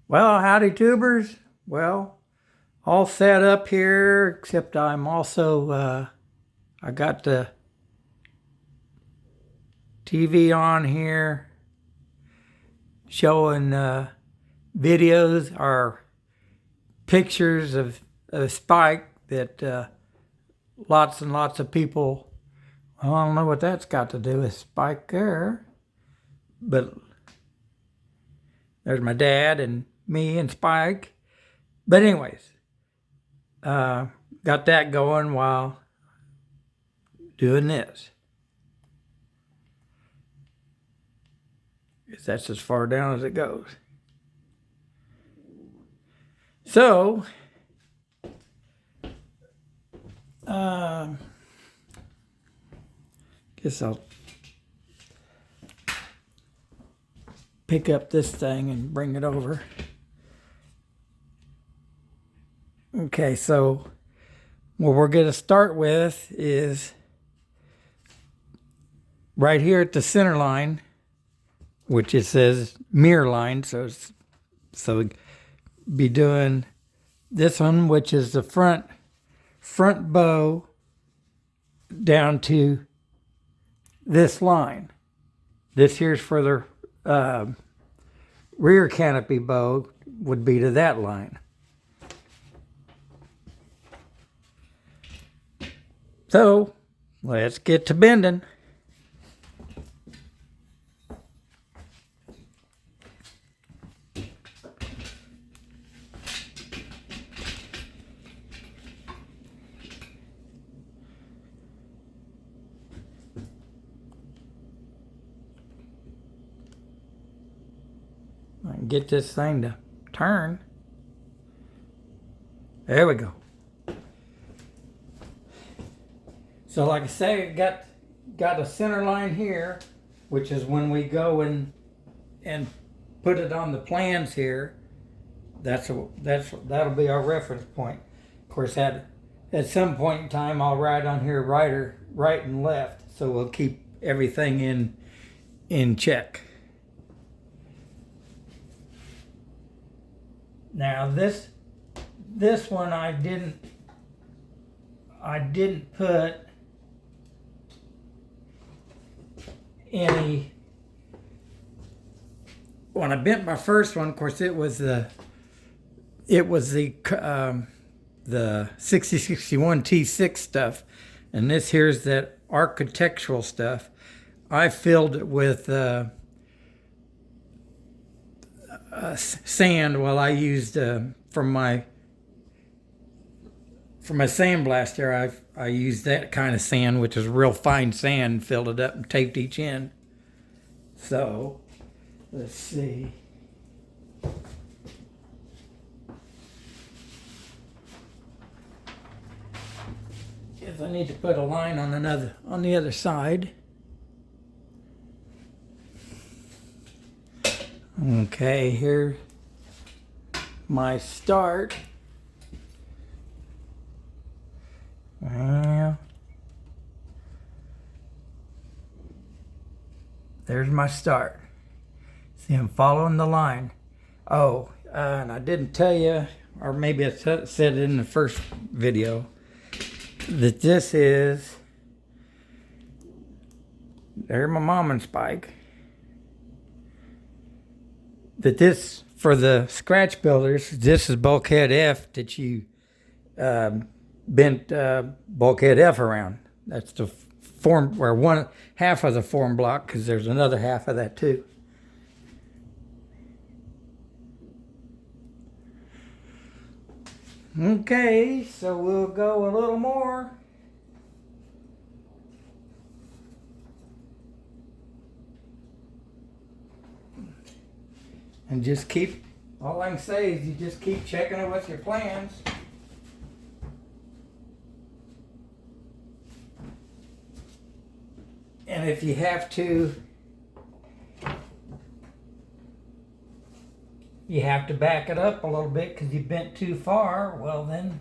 Well, howdy tubers. Well, all set up here, except I'm also, I got the TV on here showing videos or pictures of Spike that lots and lots of people, well, I don't know what that's got to do with Spike there, but there's my dad and me and Spike. But anyways, got that going while doing this. Guess that's as far down as it goes. So, guess I'll pick up this thing and bring it over. Okay, so what we're going to start with is right here at the center line, which it says mirror line. So be doing this one, which is the front bow down to this line. This here's for the rear canopy bow would be to that line. So let's get to bending. I can get this thing to turn. There we go. So like I say, got a center line here, which is when we go and put it on the plans here. That'll be our reference point. Of course, at some point in time, I'll write on here right and left, so we'll keep everything in check. Now this one I didn't put any. When I bent my first one, of course, it was the 6061 T6 stuff, and this here's that architectural stuff. I filled it with sand. Well, I used from my sandblaster. I used that kind of sand, which is real fine sand, filled it up and taped each end. So let's see. If I need to put a line on the other side. Okay, here's my start. Well, there's my start. See, I'm following the line. Oh, and I didn't tell you, or maybe I said it in the first video, that this is, there's my mom and Spike, that this, for the scratch builders, this is bulkhead F that you bent bulkhead F around. That's the form, or one half of the form block, because there's another half of that too. Okay, so we'll go a little more. And just keep, all I can say is you just keep checking it with your plans. And if you have to, back it up a little bit because you bent too far, well then,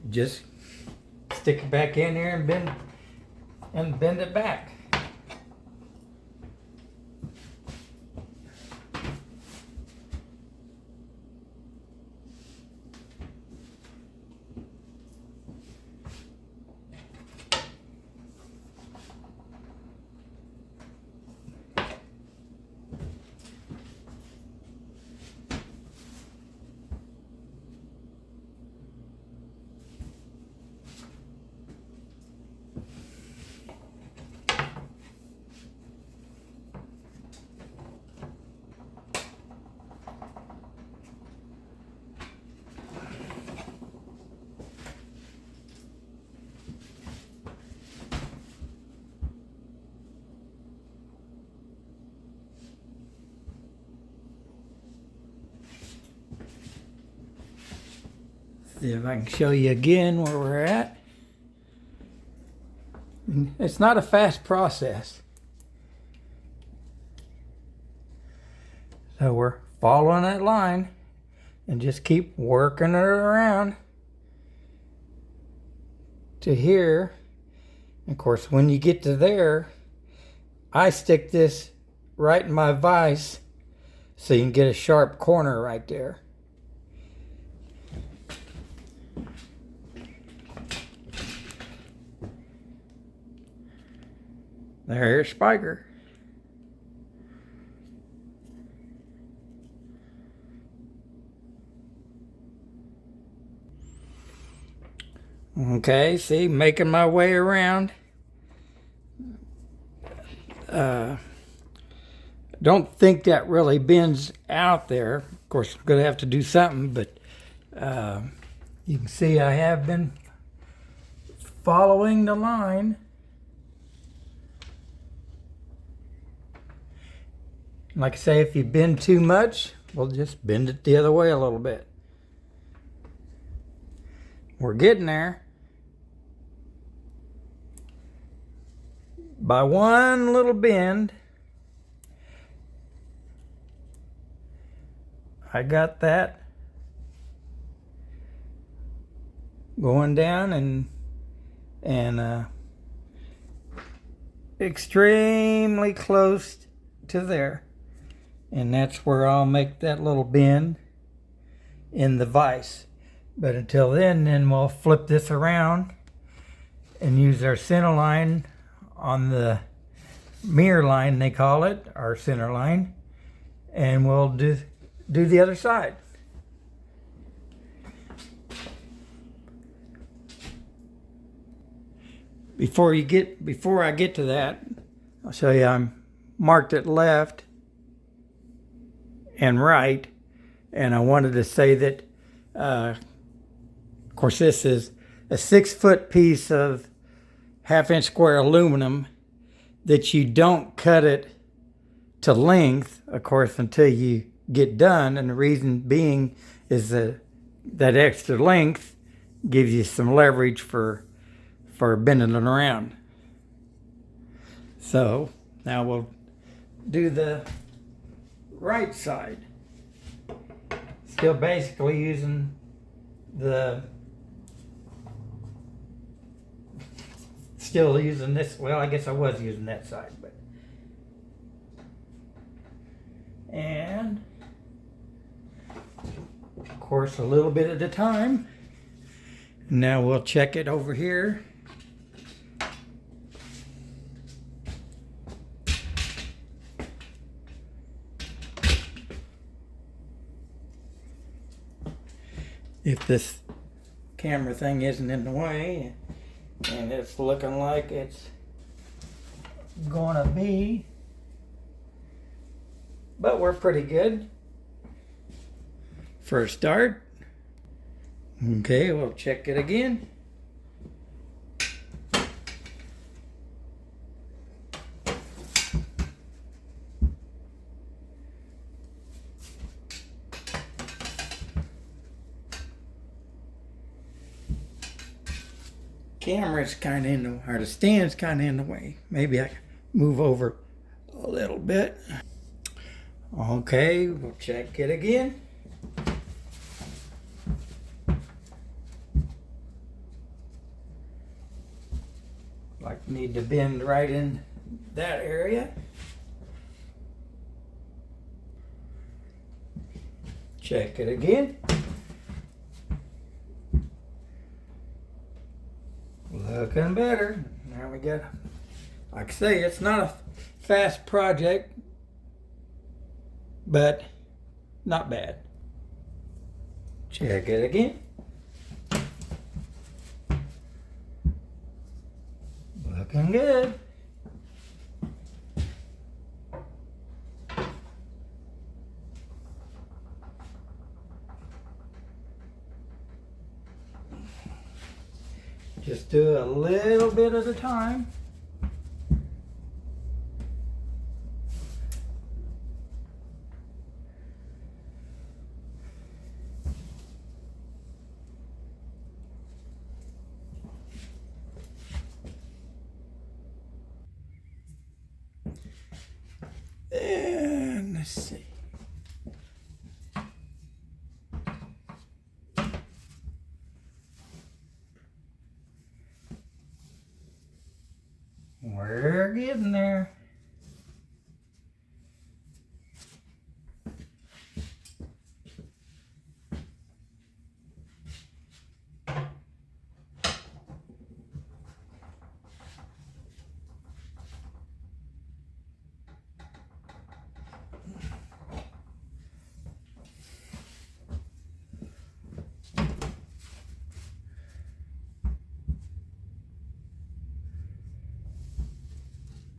just stick it back in here and bend it back. See if I can show you again where we're at. It's not a fast process. So we're following that line and just keep working it around to here. Of course, when you get to there, I stick this right in my vise so you can get a sharp corner right there. There's Spiker. Okay, see, making my way around. Don't think that really bends out there. Of course, I'm going to have to do something, but you can see I have been following the line. Like I say, if you bend too much, we'll just bend it the other way a little bit. We're getting there. By one little bend, I got that going down and extremely close to there. And that's where I'll make that little bend in the vise. But until then we'll flip this around and use our center line on the mirror line, they call it, our center line, and we'll do the other side. Before I get to that, I'll show you I'm marked it left and right, and I wanted to say that of course this is a 6-foot piece of 1/2-inch square aluminum that you don't cut it to length, of course, until you get done, and the reason being is that extra length gives you some leverage for bending it around. So now we'll do the right side. Still basically using this, well, I guess I was using that side, but. And, of course, a little bit at a time. Now we'll check it over here. If this camera thing isn't in the way, and it's looking like it's gonna be, but we're pretty good for a start. Okay, we'll check it again. Camera's kind of in the, or the stand's kind of in the way. Maybe I can move over a little bit. Okay, we'll check it again. Like need to bend right in that area. Check it again. Looking better. Now we got, like I say, it's not a fast project, but not bad. Check it again. Looking good. Just do a little bit at a time. getting there.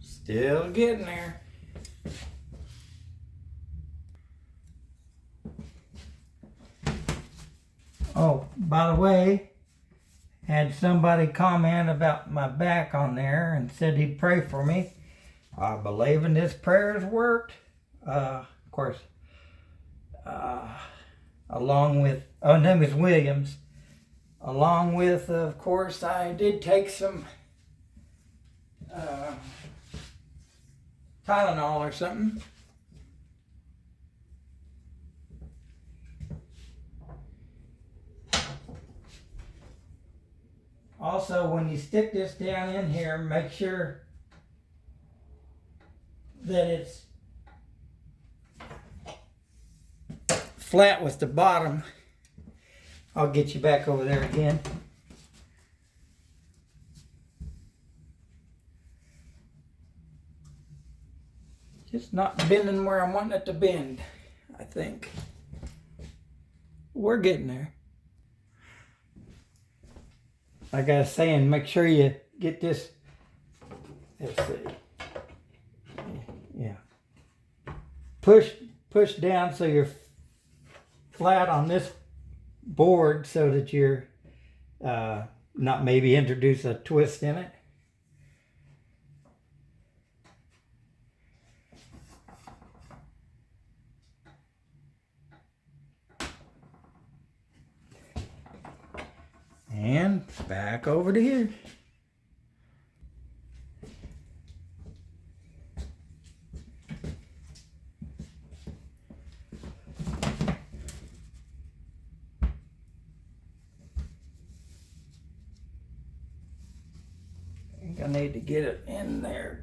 Still getting there. Oh, by the way, had somebody comment about my back on there and said he'd pray for me. I believe in this prayer has worked. Of course, along with, his name is Williams. Along with, of course, I did take some Tylenol or something. Also, when you stick this down in here, make sure that it's flat with the bottom. I'll get you back over there again. Just not bending where I'm wanting it to bend, I think. We're getting there. Like I was saying, make sure you get this, let's see. Yeah. Push down so you're flat on this board so that you're not maybe introduce a twist in it. And back over to here. I think I need to get it in there.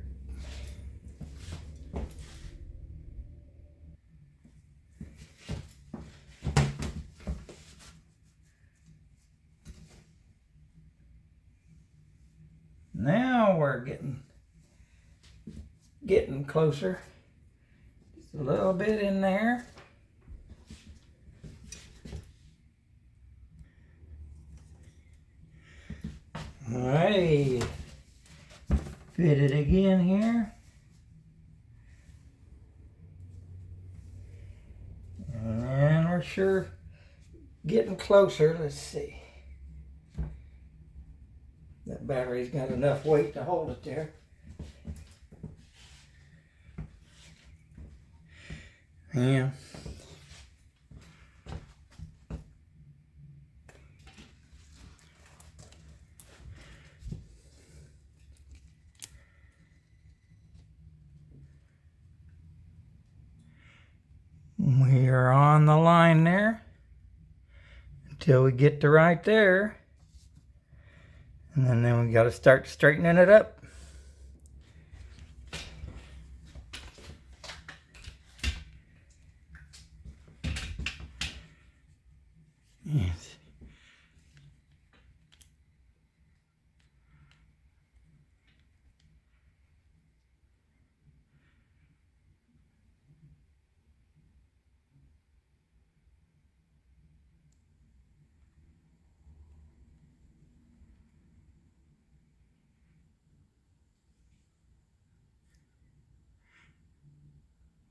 Now we're getting closer. Just a little bit in there. All right. Fit it again here. And we're sure getting closer. Let's see. That battery's got enough weight to hold it there. Yeah. We are on the line there until we get to right there. And then we got to start straightening it up. Yes.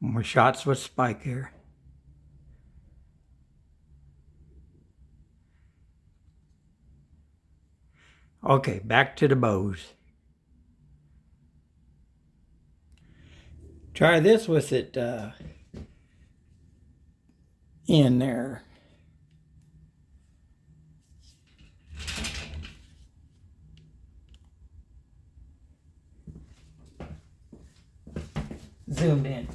More shots with spike here. Okay, back to the bows. Try this with it in there. Zoomed in.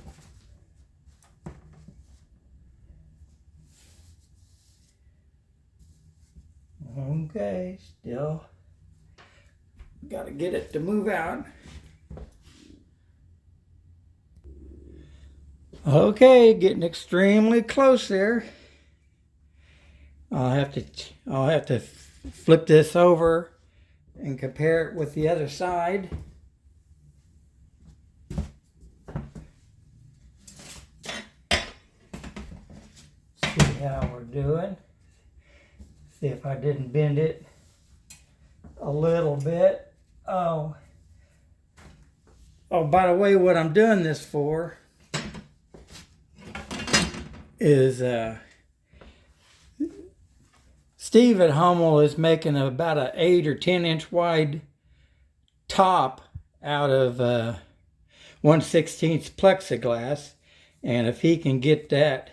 Okay, still got to get it to move out. Okay, getting extremely close there. I'll have to flip this over and compare it with the other side. See how we're doing. See if I didn't bend it a little bit. Oh, by the way, what I'm doing this for is Steve at Hummel is making about an 8 or 10 inch wide top out of 1/16 plexiglass, and if he can get that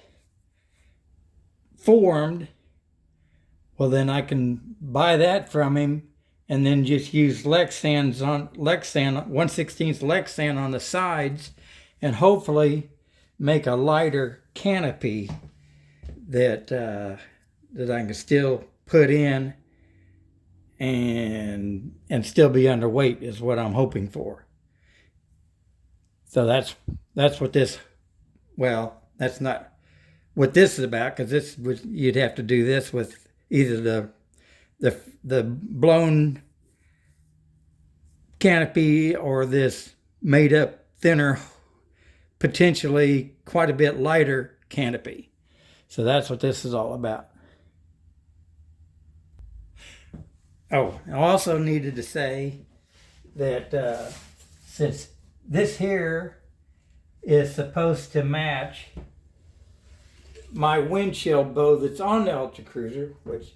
formed, well, then I can buy that from him and then just use Lexan 1/16 Lexan on the sides, and hopefully make a lighter canopy that that I can still put in and still be underweight is what I'm hoping for. So that's what this, well, that's not what this is about, because this was, you'd have to do this with either the blown canopy or this made up thinner, potentially quite a bit lighter canopy. So that's what this is all about. Oh, I also needed to say that since this here is supposed to match my windshield bow that's on the Ultra Cruiser, which,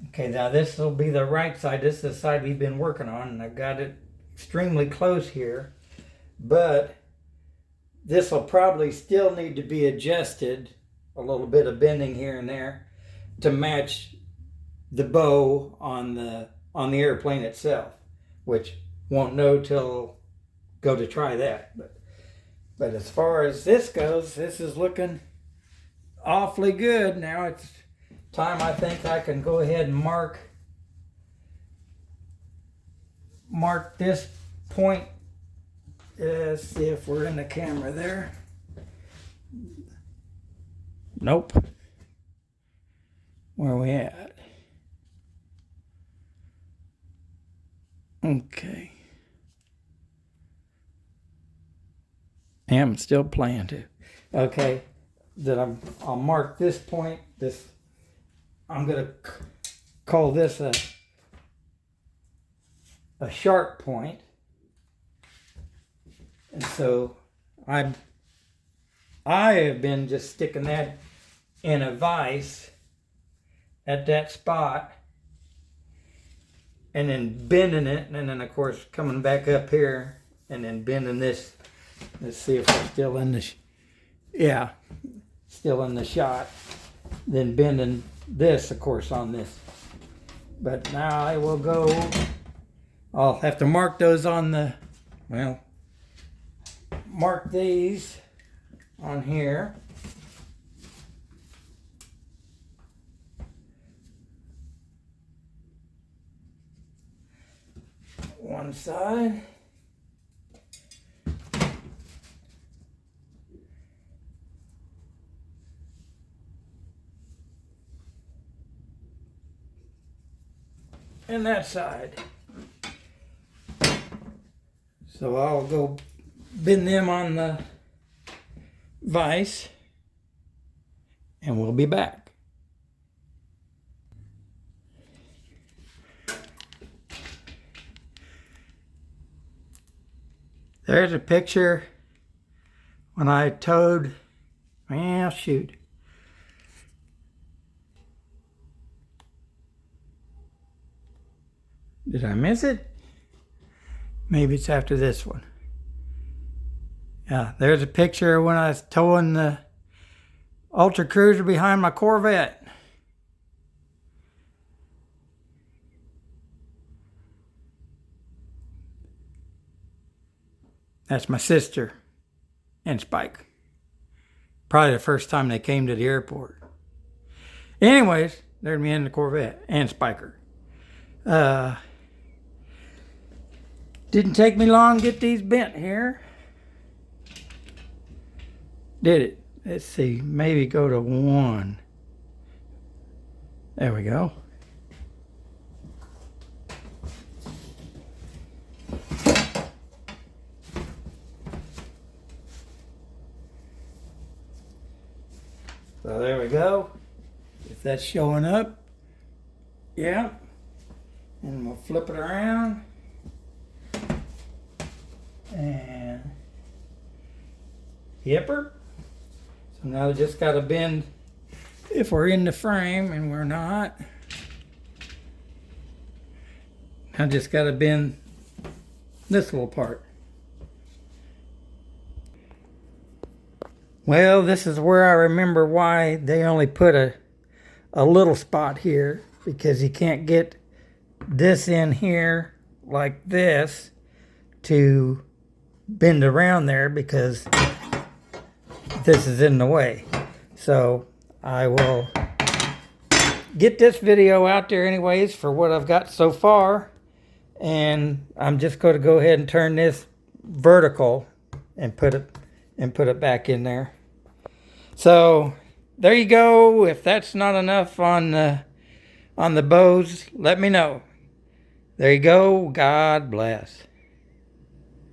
okay, now this will be the right side. This is the side we've been working on, and I've got it extremely close here, but this will probably still need to be adjusted, a little bit of bending here and there, to match the bow on the airplane itself, which won't know till go to try that. But as far as this goes, this is looking awfully good. Now it's time, I think I can go ahead and mark this point. Let's see if we're in the camera there. Nope. Where are we at? Okay. I'm still playing too. Okay. I'll mark this point. I'm gonna call this a sharp point. And so I have been just sticking that in a vise at that spot, and then bending it, and then of course coming back up here and then bending this. Let's see if we're still in the still in the shot. Then bending this, of course, on this. But now I will go, I'll have to mark those on the, well, mark these on here. One side. And that side. So I'll go bend them on the vise, and we'll be back. There's a picture when I towed, well, shoot. Did I miss it? Maybe it's after this one. Yeah, there's a picture when I was towing the Ultra Cruiser behind my Corvette. That's my sister and Spike. Probably the first time they came to the airport. Anyways, there's me in the Corvette and Spiker. Didn't take me long to get these bent here. Did it? Let's see. Maybe go to 1. There we go. So there we go. If that's showing up, yeah. And we'll flip it around. And yipper. So now we just got to bend, if we're in the frame, and we're not, I just got to bend this little part. Well, this is where I remember why they only put a little spot here, because you can't get this in here like this to bend around there because this is in the way. So I will get this video out there anyways for what I've got so far, and I'm just going to go ahead and turn this vertical and put it back in there. So there you go. If that's not enough on the bows, let me know. There you go. God bless.